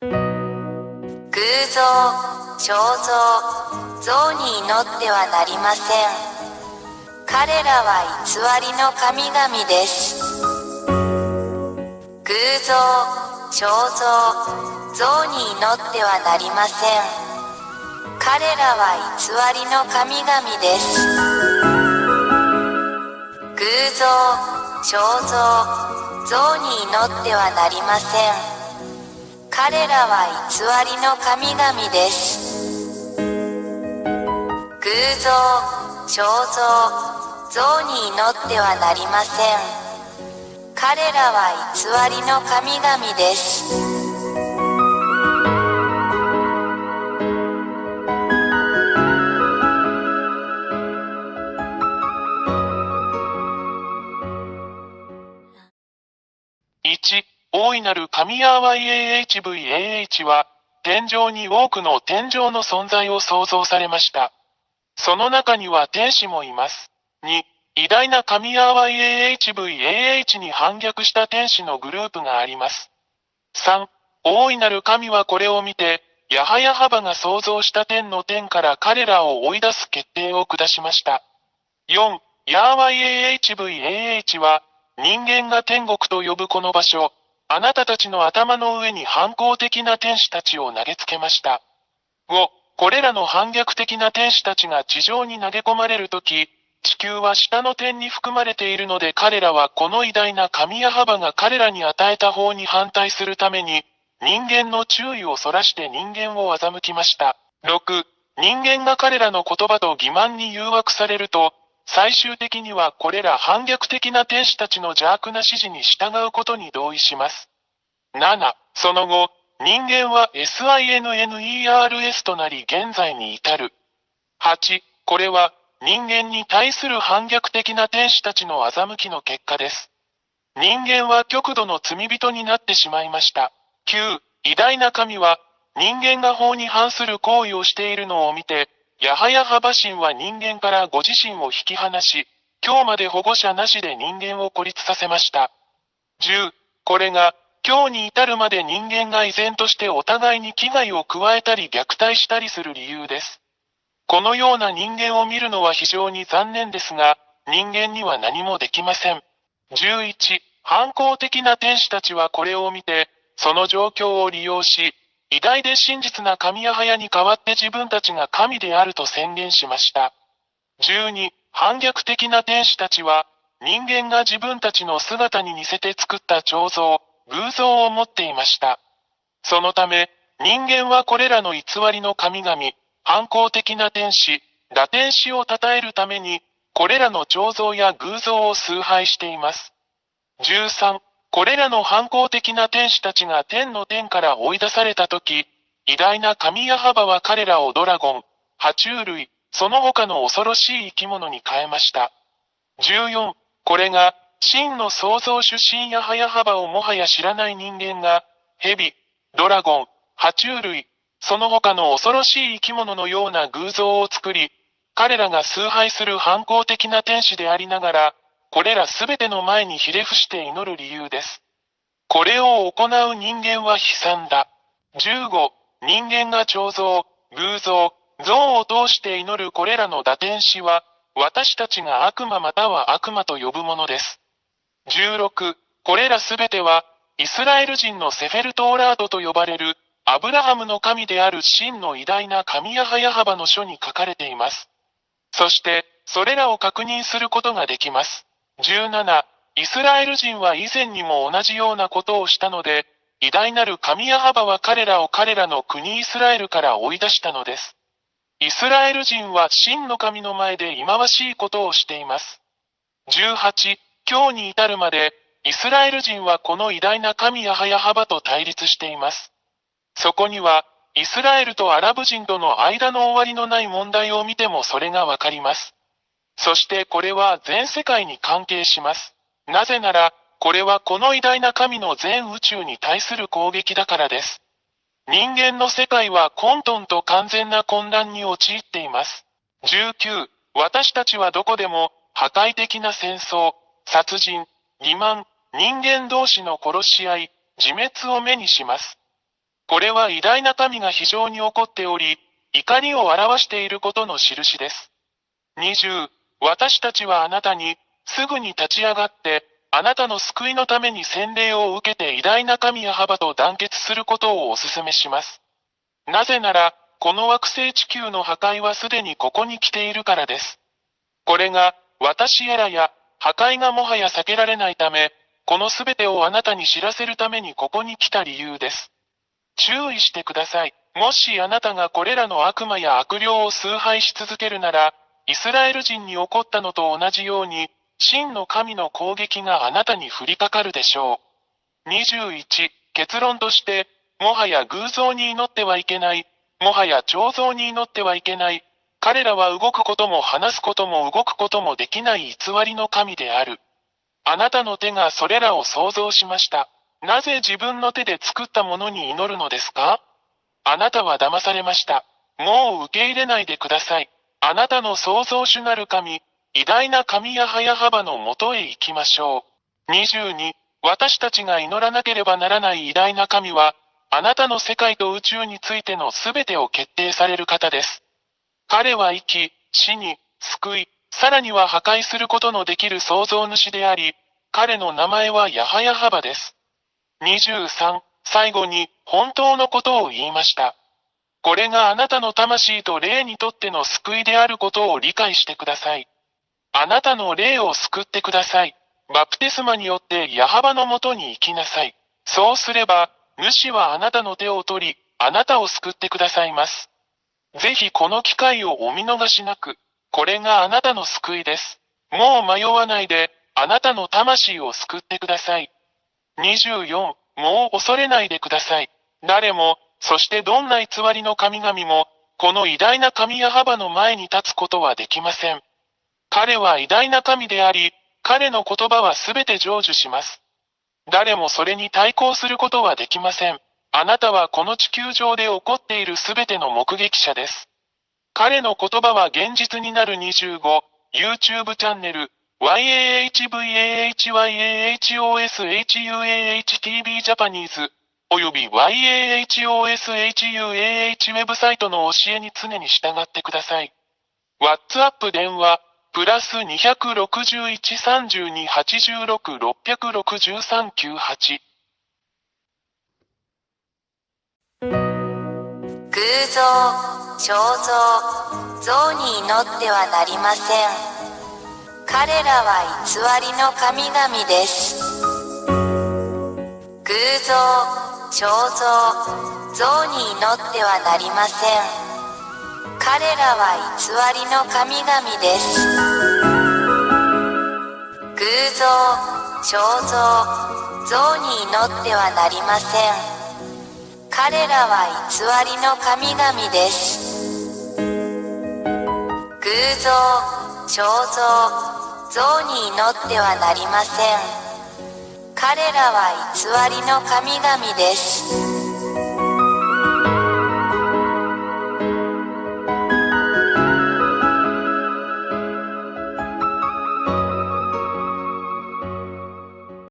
偶像、肖像、像に祈ってはなりません。彼らは偽りの神々です。偶像、肖像、像に祈ってはなりません。彼らは偽りの神々です。偶像、肖像、像に祈ってはなりません。彼らは偽りの神々です。偶像、肖像、像に祈ってはなりません。彼らは偽りの神々です。1、大いなる神ヤーワ YAHVAH は、天上に多くの天上の存在を創造されました。その中には天使もいます。2、偉大な神ヤーワ YAHVAH に反逆した天使のグループがあります。3、大いなる神はこれを見て、ヤハヤハバが創造した天の天から彼らを追い出す決定を下しました。4、ヤーワ YAHVAH は、人間が天国と呼ぶこの場所、あなたたちの頭の上に反抗的な天使たちを投げつけました。5、これらの反逆的な天使たちが地上に投げ込まれるとき、地球は下の天に含まれているので彼らはこの偉大な神ヤハバが彼らに与えた方に反対するために、人間の注意をそらして人間を欺きました。6、人間が彼らの言葉と欺瞞に誘惑されると、最終的にはこれら反逆的な天使たちの邪悪な指示に従うことに同意します。7、その後、人間は SINNERS となり現在に至る。8、これは人間に対する反逆的な天使たちの欺きの結果です。人間は極度の罪人になってしまいました。9、偉大な神は人間が法に反する行為をしているのを見て、ヤハヤハバ神は人間からご自身を引き離し、今日まで保護者なしで人間を孤立させました。10、これが、今日に至るまで人間が依然としてお互いに危害を加えたり虐待したりする理由です。このような人間を見るのは非常に残念ですが、人間には何もできません。11、反抗的な天使たちはこれを見て、その状況を利用し、偉大で真実な神ヤハヤに代わって自分たちが神であると宣言しました。12、反逆的な天使たちは、人間が自分たちの姿に似せて作った彫像、偶像を持っていました。そのため、人間はこれらの偽りの神々、反抗的な天使、堕天使を称えるために、これらの彫像や偶像を崇拝しています。13、これらの反抗的な天使たちが天の天から追い出されたとき、偉大な神ヤハバは彼らをドラゴン、爬虫類、その他の恐ろしい生き物に変えました。14、これが、真の創造主神ヤハヤハバをもはや知らない人間が、蛇、ドラゴン、爬虫類、その他の恐ろしい生き物のような偶像を作り、彼らが崇拝する反抗的な天使でありながら、これらすべての前にひれ伏して祈る理由です。これを行う人間は悲惨だ。15、人間が彫像、偶像、像を通して祈るこれらの堕天使は、私たちが悪魔または悪魔と呼ぶものです。16、これらすべては、イスラエル人のセフェルトーラードと呼ばれる、アブラハムの神である真の偉大な神ヤハヤハバの書に書かれています。そして、それらを確認することができます。17、イスラエル人は以前にも同じようなことをしたので、偉大なる神ヤハバは彼らを彼らの国イスラエルから追い出したのです。イスラエル人は真の神の前で忌まわしいことをしています。18、今日に至るまで、イスラエル人はこの偉大な神ヤハヤハバと対立しています。そこには、イスラエルとアラブ人との間の終わりのない問題を見てもそれがわかります。そしてこれは全世界に関係します。なぜなら、これはこの偉大な神の全宇宙に対する攻撃だからです。人間の世界は混沌と完全な混乱に陥っています。19、私たちはどこでも破壊的な戦争、殺人、欺瞞、人間同士の殺し合い、自滅を目にします。これは偉大な神が非常に怒っており、怒りを表していることの印です。20、私たちはあなたに、すぐに立ち上がって、あなたの救いのために洗礼を受けて偉大な神ヤハバと団結することをお勧めします。なぜなら、この惑星地球の破壊はすでにここに来ているからです。これが、私らや、破壊がもはや避けられないため、このすべてをあなたに知らせるためにここに来た理由です。注意してください。もしあなたがこれらの悪魔や悪霊を崇拝し続けるなら、イスラエル人に起こったのと同じように、真の神の攻撃があなたに降りかかるでしょう。21、結論として、もはや偶像に祈ってはいけない。もはや彫像に祈ってはいけない。彼らは動くことも話すことも動くこともできない偽りの神である。あなたの手がそれらを創造しました。なぜ自分の手で作ったものに祈るのですか？あなたは騙されました。もう受け入れないでください。あなたの創造主なる神、偉大な神ヤハヤハバのもとへ行きましょう。22、私たちが祈らなければならない偉大な神は、あなたの世界と宇宙についてのすべてを決定される方です。彼は生き、死に、救い、さらには破壊することのできる創造主であり、彼の名前はヤハヤハバです。23、最後に、本当のことを言いました。これがあなたの魂と霊にとっての救いであることを理解してください。あなたの霊を救ってください。バプテスマによってヤハバのもとに行きなさい。そうすれば、主はあなたの手を取り、あなたを救ってくださいます。ぜひこの機会をお見逃しなく。これがあなたの救いです。もう迷わないで、あなたの魂を救ってください。24、もう恐れないでください。誰も、そしてどんな偽りの神々も、この偉大な神ヤハバの前に立つことはできません。彼は偉大な神であり、彼の言葉はすべて成就します。誰もそれに対抗することはできません。あなたはこの地球上で起こっているすべての目撃者です。彼の言葉は現実になる25、YouTube チャンネル、YAHVAHYAHOSHUAHTV ジャパニーズ、および YAHOSHUAH ウェブサイトの教えに常に従ってください。WhatsApp 電話、プラス261-32-86-663-98。偶像、肖像、像に祈ってはなりません。彼らは偽りの神々です。偶像、肖像、像に祈ってはなりません。彼らは偽りの神々です。偶像、肖像、像に祈ってはなりません。彼らは偽りの神々です。偶像、肖像、像に祈ってはなりません。彼らは偽りの神々です。